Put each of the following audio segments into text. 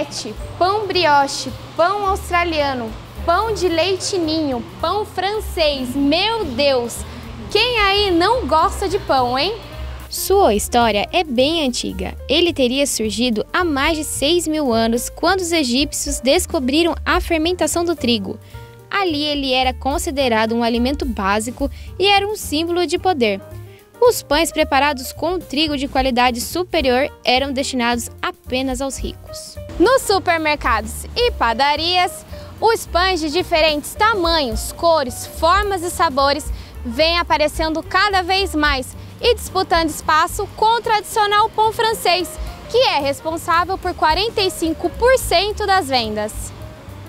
omelete, pão brioche, pão australiano, pão de leite ninho, pão francês. Meu Deus! Quem aí não gosta de pão, hein? Sua história é bem antiga. Ele teria surgido há mais de 6.000 anos, quando os egípcios descobriram a fermentação do trigo. Ali ele era considerado um alimento básico e era um símbolo de poder. Os pães preparados com trigo de qualidade superior eram destinados apenas aos ricos. Nos supermercados e padarias, os pães de diferentes tamanhos, cores, formas e sabores vêm aparecendo cada vez mais e disputando espaço com o tradicional pão francês, que é responsável por 45% das vendas.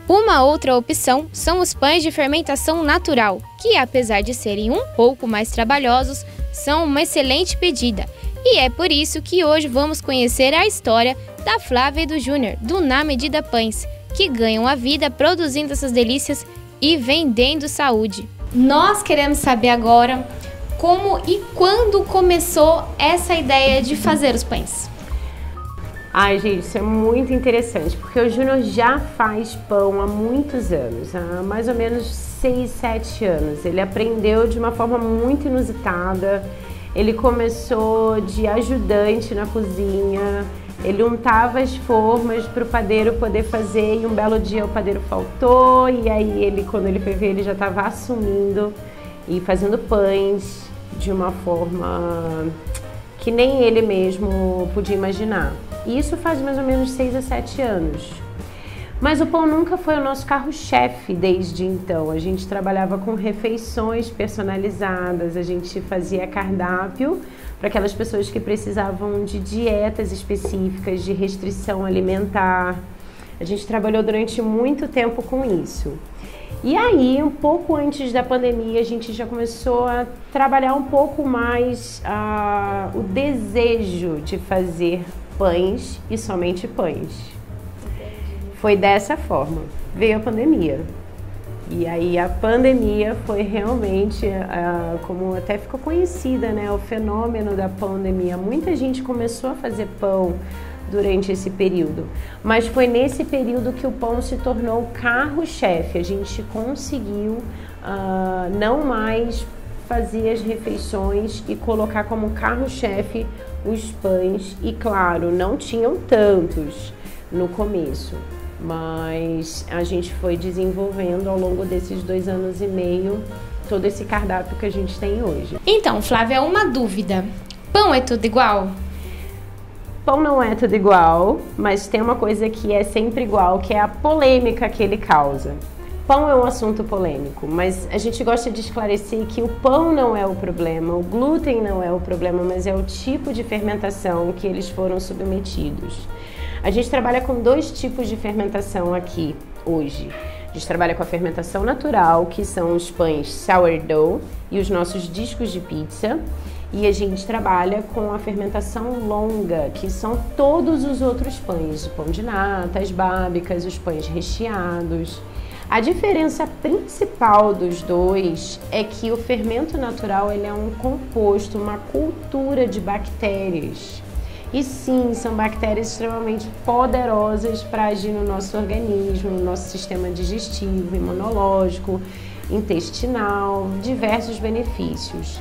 Uma outra opção são os pães de fermentação natural, que apesar de serem um pouco mais trabalhosos, são uma excelente pedida. E é por isso que hoje vamos conhecer a história da Flávia e do Júnior, do Na Medida Pães, que ganham a vida produzindo essas delícias e vendendo saúde. Nós queremos saber agora como e quando começou essa ideia de fazer os pães. Ai, gente, isso é muito interessante, porque o Júnior já faz pão há muitos anos, há mais ou menos 6, 7 anos. Ele aprendeu de uma forma muito inusitada. Ele começou de ajudante na cozinha, ele untava as formas para o padeiro poder fazer e um belo dia o padeiro faltou e aí ele, quando ele foi ver, ele já estava assumindo e fazendo pães de uma forma que nem ele mesmo podia imaginar. E isso faz mais ou menos 6 a 7 anos. Mas o pão nunca foi o nosso carro-chefe desde então. A gente trabalhava com refeições personalizadas, a gente fazia cardápio para aquelas pessoas que precisavam de dietas específicas, de restrição alimentar. A gente trabalhou durante muito tempo com isso. E aí, um pouco antes da pandemia, a gente já começou a trabalhar um pouco mais o desejo de fazer pães e somente pães. Foi dessa forma. Veio a pandemia. E aí a pandemia foi realmente, como até ficou conhecida, né, o fenômeno da pandemia. Muita gente começou a fazer pão durante esse período, mas foi nesse período que o pão se tornou o carro-chefe. A gente conseguiu não mais fazer as refeições e colocar como carro-chefe os pães. E claro, não tinham tantos no começo, mas a gente foi desenvolvendo ao longo desses 2 anos e meio todo esse cardápio que a gente tem hoje. Então, Flávia, uma dúvida. Pão é tudo igual? Pão não é tudo igual, mas tem uma coisa que é sempre igual, que é a polêmica que ele causa. Pão é um assunto polêmico, mas a gente gosta de esclarecer que o pão não é o problema, o glúten não é o problema, mas é o tipo de fermentação que eles foram submetidos. A gente trabalha com 2 tipos de fermentação aqui hoje. A gente trabalha com a fermentação natural, que são os pães sourdough e os nossos discos de pizza. E a gente trabalha com a fermentação longa, que são todos os outros pães, o pão de nata, as bábicas, os pães recheados. A diferença principal dos 2 é que o fermento natural ele é um composto, uma cultura de bactérias. E sim, são bactérias extremamente poderosas para agir no nosso organismo, no nosso sistema digestivo, imunológico, intestinal, diversos benefícios.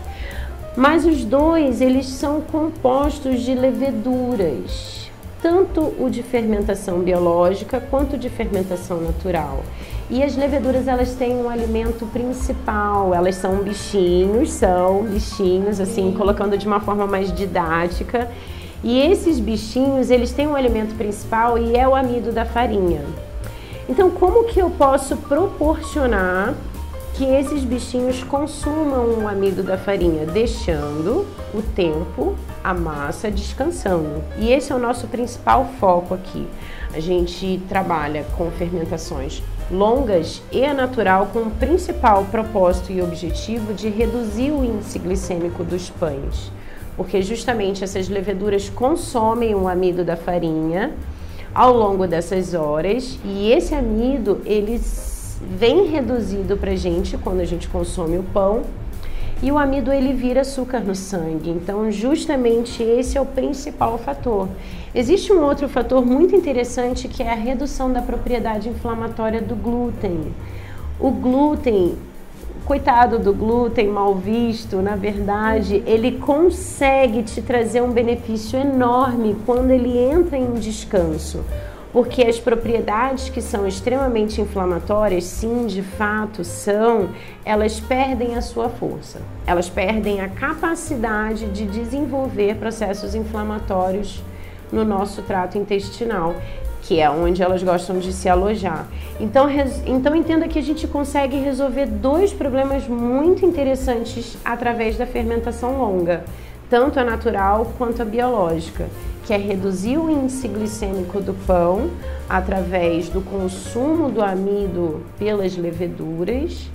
Mas os 2, eles são compostos de leveduras, tanto o de fermentação biológica quanto o de fermentação natural. E as leveduras, elas têm um alimento principal, elas são bichinhos, assim, colocando de uma forma mais didática. E esses bichinhos, eles têm um alimento principal e é o amido da farinha. Então, como que eu posso proporcionar que esses bichinhos consumam o amido da farinha? Deixando o tempo, a massa descansando. E esse é o nosso principal foco aqui. A gente trabalha com fermentações longas e a natural com o principal propósito e objetivo de reduzir o índice glicêmico dos pães. Porque justamente essas leveduras consomem o amido da farinha ao longo dessas horas e esse amido, ele vem reduzido pra gente quando a gente consome o pão E o amido ele vira açúcar no sangue, então justamente esse é o principal fator. Existe um outro fator muito interessante que é a redução da propriedade inflamatória do glúten. O glúten, coitado do glúten mal visto, na verdade, ele consegue te trazer um benefício enorme quando ele entra em descanso. Porque as propriedades que são extremamente inflamatórias, sim, de fato são, elas perdem a sua força. Elas perdem a capacidade de desenvolver processos inflamatórios no nosso trato intestinal, que é onde elas gostam de se alojar. Então entenda que a gente consegue resolver dois problemas muito interessantes através da fermentação longa, tanto a natural quanto a biológica, que é reduzir o índice glicêmico do pão através do consumo do amido pelas leveduras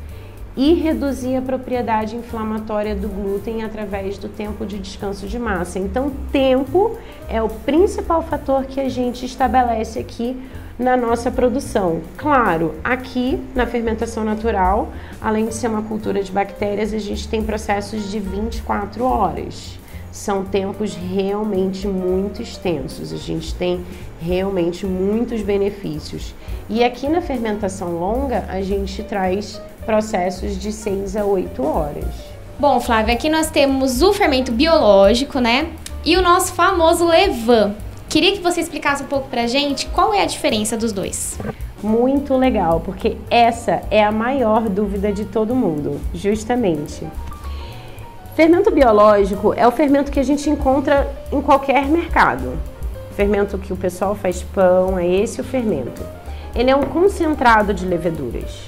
e reduzir a propriedade inflamatória do glúten através do tempo de descanso de massa. Então, tempo é o principal fator que a gente estabelece aqui na nossa produção. Claro, aqui na fermentação natural, além de ser uma cultura de bactérias, a gente tem processos de 24 horas. São tempos realmente muito extensos, a gente tem realmente muitos benefícios. E aqui na fermentação longa, a gente traz processos de 6 a 8 horas. Bom, Flávia, aqui nós temos o fermento biológico, né? E o nosso famoso levain. Queria que você explicasse um pouco pra gente qual é a diferença dos dois. Muito legal, porque essa é a maior dúvida de todo mundo, justamente. Fermento biológico é o fermento que a gente encontra em qualquer mercado. Fermento que o pessoal faz pão, é esse o fermento. Ele é um concentrado de leveduras.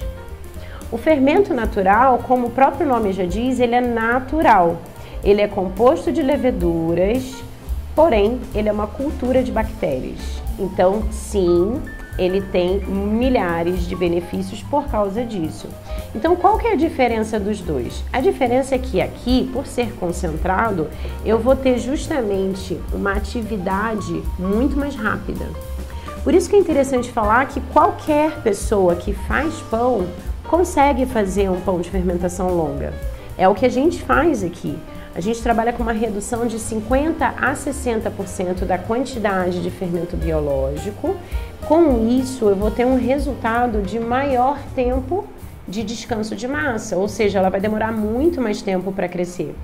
O fermento natural, como o próprio nome já diz, ele é natural. Ele é composto de leveduras, porém, ele é uma cultura de bactérias. Então, sim, ele tem milhares de benefícios por causa disso. Então, qual que é a diferença dos dois? A diferença é que aqui, por ser concentrado, eu vou ter justamente uma atividade muito mais rápida. Por isso que é interessante falar que qualquer pessoa que faz pão consegue fazer um pão de fermentação longa. É o que a gente faz aqui. A gente trabalha com uma redução de 50% a 60% da quantidade de fermento biológico. Com isso, eu vou ter um resultado de maior tempo de descanso de massa, ou seja, ela vai demorar muito mais tempo para crescer.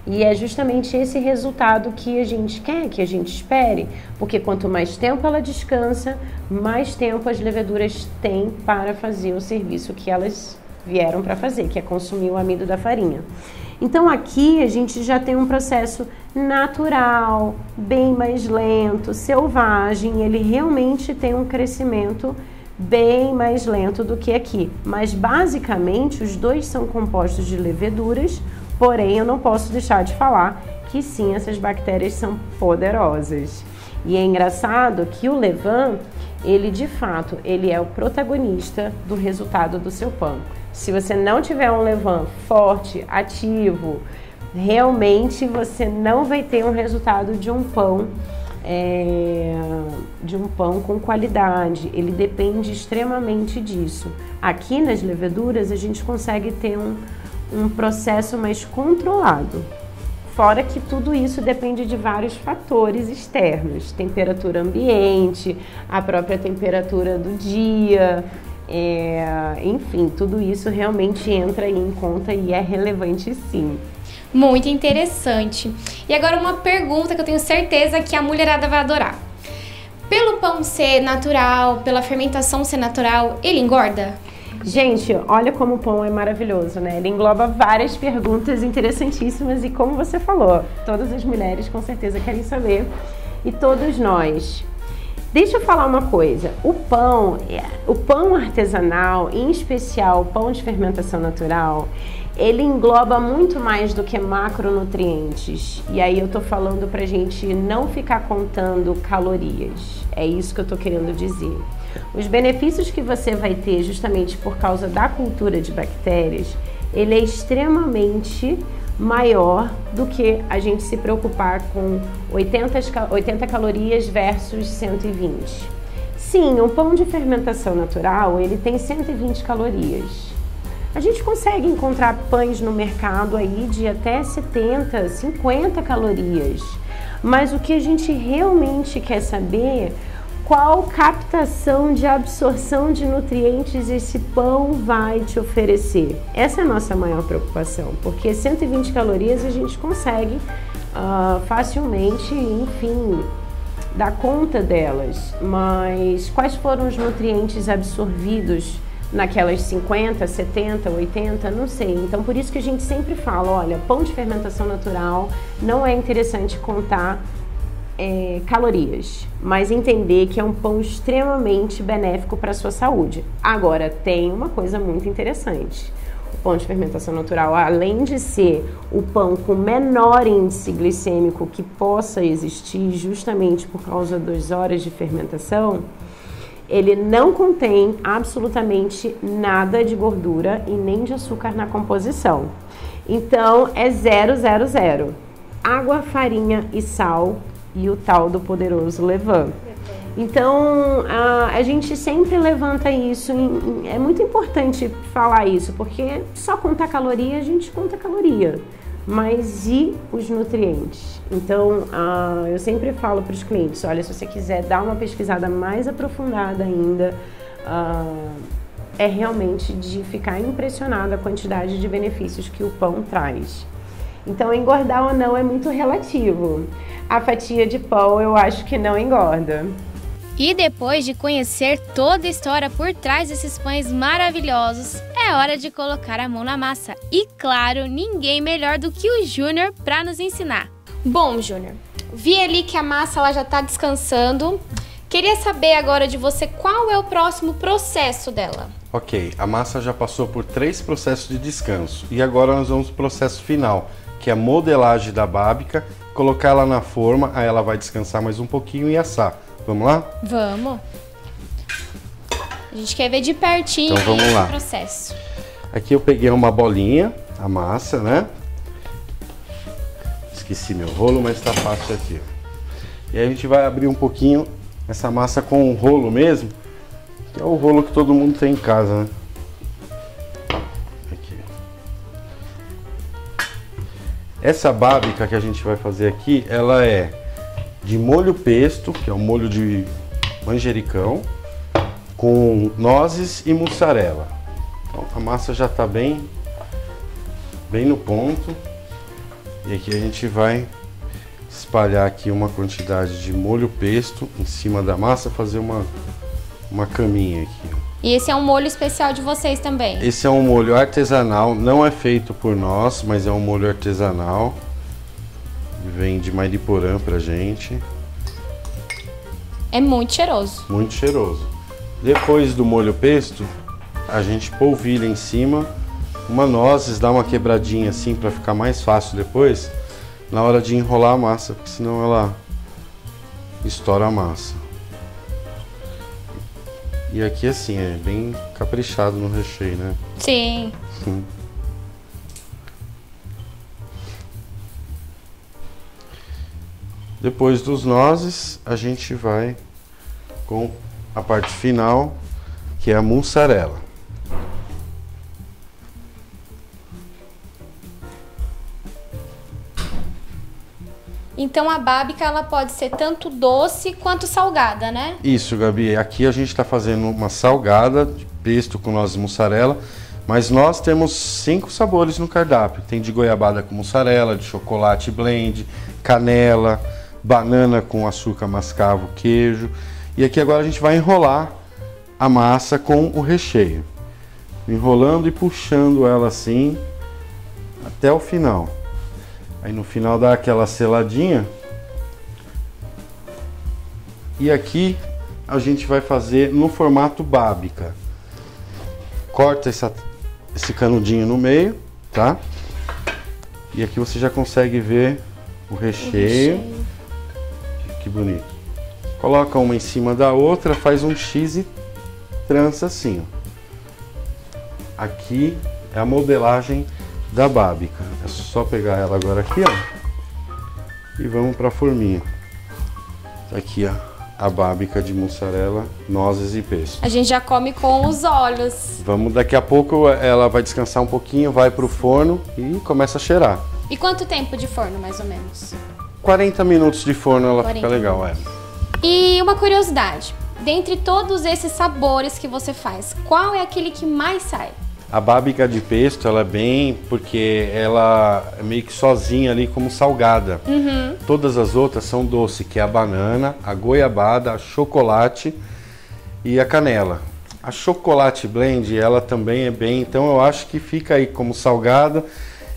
E é justamente esse resultado que a gente quer, que a gente espere, porque quanto mais tempo ela descansa, mais tempo as leveduras têm para fazer o serviço que elas vieram para fazer, que é consumir o amido da farinha. Então aqui a gente já tem um processo natural, bem mais lento, selvagem, ele realmente tem um crescimento bem mais lento do que aqui. Mas basicamente os dois são compostos de leveduras, porém eu não posso deixar de falar que sim, essas bactérias são poderosas. E é engraçado que o levain, ele de fato, ele é o protagonista do resultado do seu pão. Se você não tiver um levain forte, ativo, realmente você não vai ter um resultado de um pão com qualidade. Ele depende extremamente disso. Aqui nas leveduras a gente consegue ter um processo mais controlado. Fora que tudo isso depende de vários fatores externos, temperatura ambiente, a própria temperatura do dia, enfim, tudo isso realmente entra em conta e é relevante sim. Muito interessante. E agora uma pergunta que eu tenho certeza que a mulherada vai adorar. Pelo pão ser natural, pela fermentação ser natural, ele engorda? Gente, olha como o pão é maravilhoso, né? Ele engloba várias perguntas interessantíssimas e como você falou, todas as mulheres com certeza querem saber e todos nós. Deixa eu falar uma coisa, o pão artesanal, em especial o pão de fermentação natural, ele engloba muito mais do que macronutrientes. E aí eu tô falando pra gente não ficar contando calorias. É isso que eu tô querendo dizer. Os benefícios que você vai ter justamente por causa da cultura de bactérias, ele é extremamente maior do que a gente se preocupar com 80 calorias versus 120. Sim, um pão de fermentação natural, ele tem 120 calorias. A gente consegue encontrar pães no mercado aí de até 70, 50 calorias. Mas o que a gente realmente quer saber, qual captação de absorção de nutrientes esse pão vai te oferecer. Essa é a nossa maior preocupação, porque 120 calorias a gente consegue facilmente, enfim, dar conta delas. Mas quais foram os nutrientes absorvidos naquelas 50, 70, 80, não sei. Então, por isso que a gente sempre fala, olha, pão de fermentação natural não é interessante contar calorias, mas entender que é um pão extremamente benéfico para a sua saúde. Agora, tem uma coisa muito interessante. O pão de fermentação natural, além de ser o pão com menor índice glicêmico que possa existir, justamente por causa das horas de fermentação, ele não contém absolutamente nada de gordura e nem de açúcar na composição. Então, é 0, 0, 0. Água, farinha e sal e o tal do poderoso levain. Então, a gente sempre levanta isso, é muito importante falar isso, porque só contar caloria, a gente conta caloria, mas e os nutrientes? Então, eu sempre falo para os clientes, olha, se você quiser dar uma pesquisada mais aprofundada ainda, é realmente de ficar impressionado a quantidade de benefícios que o pão traz. Então, engordar ou não é muito relativo. A fatia de pão eu acho que não engorda. E depois de conhecer toda a história por trás desses pães maravilhosos, é hora de colocar a mão na massa. E claro, ninguém melhor do que o Júnior para nos ensinar. Bom, Júnior, vi ali que a massa ela já está descansando. Queria saber agora de você qual é o próximo processo dela. Ok, a massa já passou por 3 processos de descanso. E agora nós vamos para o processo final, que é a modelagem da bábica. Colocar ela na forma, aí ela vai descansar mais um pouquinho e assar. Vamos lá? Vamos. A gente quer ver de pertinho então, vamos lá. O processo. Aqui eu peguei uma bolinha, a massa, né? Esqueci meu rolo, mas tá fácil aqui. E aí a gente vai abrir um pouquinho essa massa com o rolo mesmo, que é o rolo que todo mundo tem em casa, né? Aqui. Essa bábica que a gente vai fazer aqui, ela é de molho pesto, que é um molho de manjericão, com nozes e mussarela. Então a massa já está bem no ponto. E aqui a gente vai espalhar aqui uma quantidade de molho pesto em cima da massa, fazer uma caminha aqui. E esse é um molho especial de vocês também? Esse é um molho artesanal, não é feito por nós, mas é um molho artesanal. Vem de Mariporã pra gente. É muito cheiroso. Muito cheiroso. Depois do molho pesto, a gente polvilha em cima uma nozes, dá uma quebradinha assim pra ficar mais fácil depois, na hora de enrolar a massa, porque senão ela estoura a massa. E aqui assim, é bem caprichado no recheio, né? Sim. Sim. Depois dos nozes, a gente vai com a parte final, que é a mussarela. Então a bábica ela pode ser tanto doce quanto salgada, né? Isso, Gabi. Aqui a gente está fazendo uma salgada de pesto com nozes e mussarela, mas nós temos 5 sabores no cardápio. Tem de goiabada com mussarela, de chocolate blend, canela, banana com açúcar mascavo, queijo. E aqui agora a gente vai enrolar a massa com o recheio. Enrolando e puxando ela assim até o final. Aí no final dá aquela seladinha. E aqui a gente vai fazer no formato bábica. Corta esse canudinho no meio, tá? E aqui você já consegue ver o recheio. Que bonito. Coloca uma em cima da outra, faz um X e trança assim, ó. Aqui é a modelagem da bábica. É só pegar ela agora aqui, ó. E vamos para a forminha. Aqui, ó. a bábica de mussarela, nozes e pesto. A gente já come com os olhos. Vamos, daqui a pouco ela vai descansar um pouquinho, vai pro forno e começa a cheirar. E quanto tempo de forno, mais ou menos? 40 minutos de forno ela fica legal, E uma curiosidade, dentre todos esses sabores que você faz, qual é aquele que mais sai? A bábica de pesto, ela é bem, porque ela é meio que sozinha ali como salgada. Todas as outras são doce, que é a banana, a goiabada, a chocolate e a canela. A chocolate blend, ela também é bem, então eu acho que fica aí como salgada.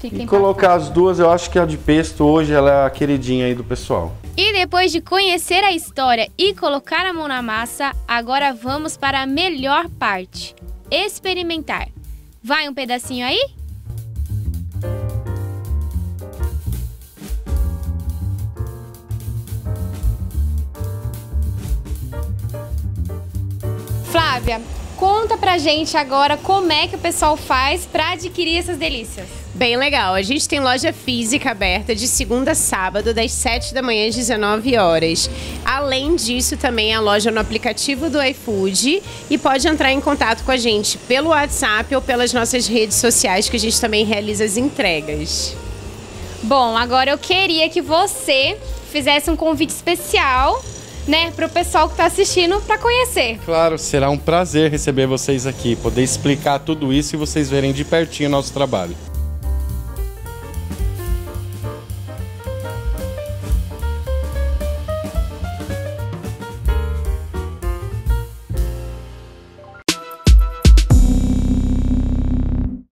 E colocar as duas, eu acho que a de pesto hoje ela é a queridinha aí do pessoal. E depois de conhecer a história e colocar a mão na massa, agora vamos para a melhor parte, experimentar. Vai um pedacinho aí? Flávia, conta pra gente agora como é que o pessoal faz pra adquirir essas delícias. Bem legal, a gente tem loja física aberta de segunda a sábado, das 7 da manhã às 19 horas. Além disso, também a loja no aplicativo do iFood e pode entrar em contato com a gente pelo WhatsApp ou pelas nossas redes sociais, que a gente também realiza as entregas. Bom, agora eu queria que você fizesse um convite especial, né, para o pessoal que está assistindo para conhecer. Claro, será um prazer receber vocês aqui, poder explicar tudo isso e vocês verem de pertinho o nosso trabalho.